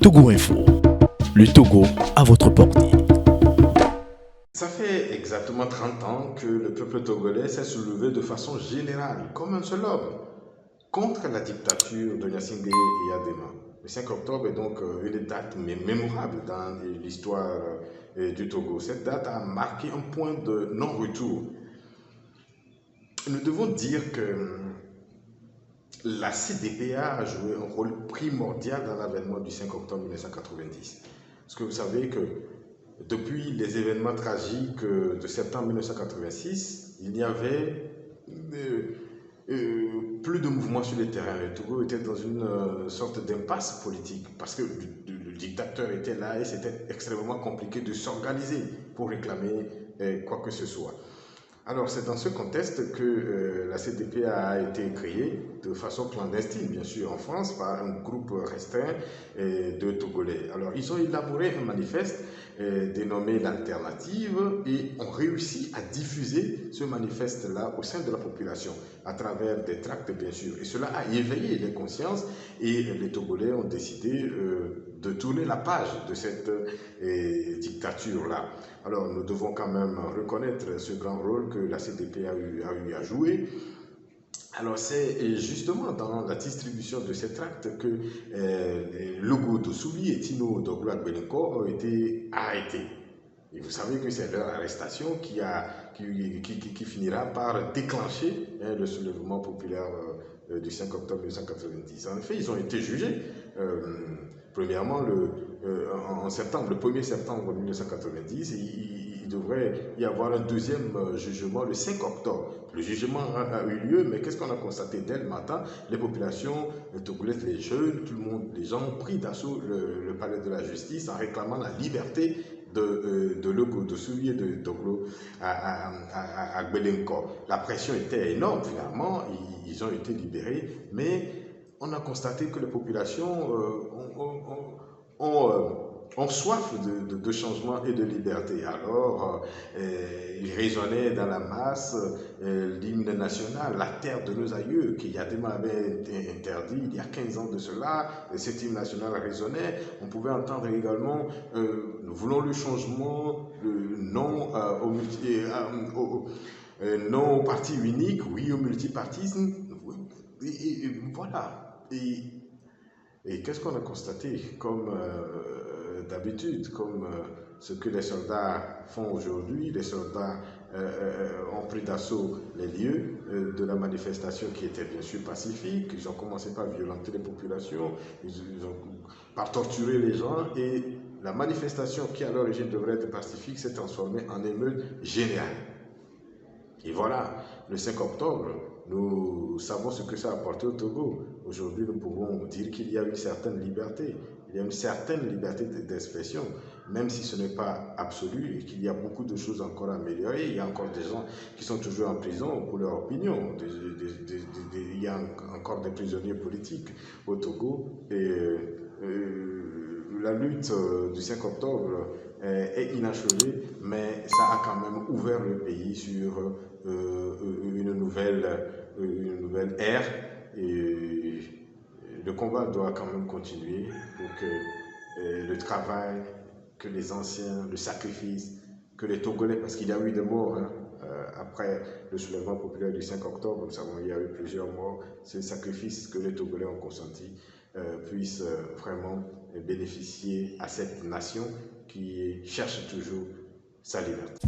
Togo Info, le Togo à votre portée. Ça fait exactement 30 ans que le peuple togolais s'est soulevé de façon générale, comme un seul homme, contre la dictature de Gnassingbé et Adema. Le 5 octobre est donc une date mémorable dans l'histoire du Togo. Cette date a marqué un point de non-retour. Nous devons dire que la CDPA a joué un rôle primordial dans l'avènement du 5 octobre 1990. Parce que vous savez que depuis les événements tragiques de septembre 1986, il n'y avait plus de mouvement sur le terrain. Le Togo était dans une sorte d'impasse politique parce que le dictateur était là et c'était extrêmement compliqué de s'organiser pour réclamer quoi que ce soit. Alors, c'est dans ce contexte que la CDPA a été créée de façon clandestine, bien sûr, en France, par un groupe restreint de Togolais. Alors, ils ont élaboré un manifeste dénommé l'Alternative et ont réussi à diffuser ce manifeste-là au sein de la population, à travers des tracts, bien sûr. Et cela a éveillé les consciences et les Togolais ont décidé de tourner la page de cette dictature-là. Alors, nous devons quand même reconnaître ce grand rôle que la CDP a eu à jouer. Alors, c'est justement dans la distribution de ces tracts que Logo Dossoubi et Tino Doglo Agbelenko ont été arrêtés. Et vous savez que c'est leur arrestation qui finira par déclencher le soulèvement populaire du 5 octobre 1990. En effet, ils ont été jugés. Premièrement, en septembre, le 1er septembre 1990, il devrait y avoir un deuxième jugement le 5 octobre. Le jugement a eu lieu, mais qu'est-ce qu'on a constaté dès le matin? Les populations togolaises, les jeunes, tout le monde, les gens ont pris d'assaut le palais de la justice en réclamant la liberté de Logo, de Souvier, de Doglo à Gbelenko. La pression était énorme finalement, ils ont été libérés, mais on a constaté que les populations ont soif de changement et de liberté. Alors, ils résonnaient dans la masse l'hymne national, la terre de nos aïeux, qui Yadema avait interdit il y a 15 ans de cela. Cet hymne national résonnait. On pouvait entendre également nous voulons le changement, le non non au parti unique, oui au multipartisme. Et voilà. Et qu'est-ce qu'on a constaté? Comme d'habitude, comme ce que les soldats font aujourd'hui, les soldats ont pris d'assaut les lieux de la manifestation qui était bien sûr pacifique. Ils ont commencé par violenter les populations, ils ont par torturer les gens et la manifestation qui à l'origine devrait être pacifique s'est transformée en émeute générale. Et voilà, le 5 octobre, nous savons ce que ça a apporté au Togo. Aujourd'hui, nous pouvons dire qu'il y a une certaine liberté. Il y a une certaine liberté d'expression, même si ce n'est pas absolu et qu'il y a beaucoup de choses encore à améliorer. Il y a encore des gens qui sont toujours en prison pour leur opinion. Il y a encore des prisonniers politiques au Togo. Et la lutte du 5 octobre est inachevée, mais ça a quand même ouvert le pays sur une nouvelle ère et le combat doit quand même continuer pour que le travail, que les anciens, le sacrifice, que les Togolais, parce qu'il y a eu des morts après le soulèvement populaire du 5 octobre, nous savons qu'il y a eu plusieurs morts, ces sacrifices que les Togolais ont consentis puissent vraiment bénéficier à cette nation qui cherche toujours sa liberté.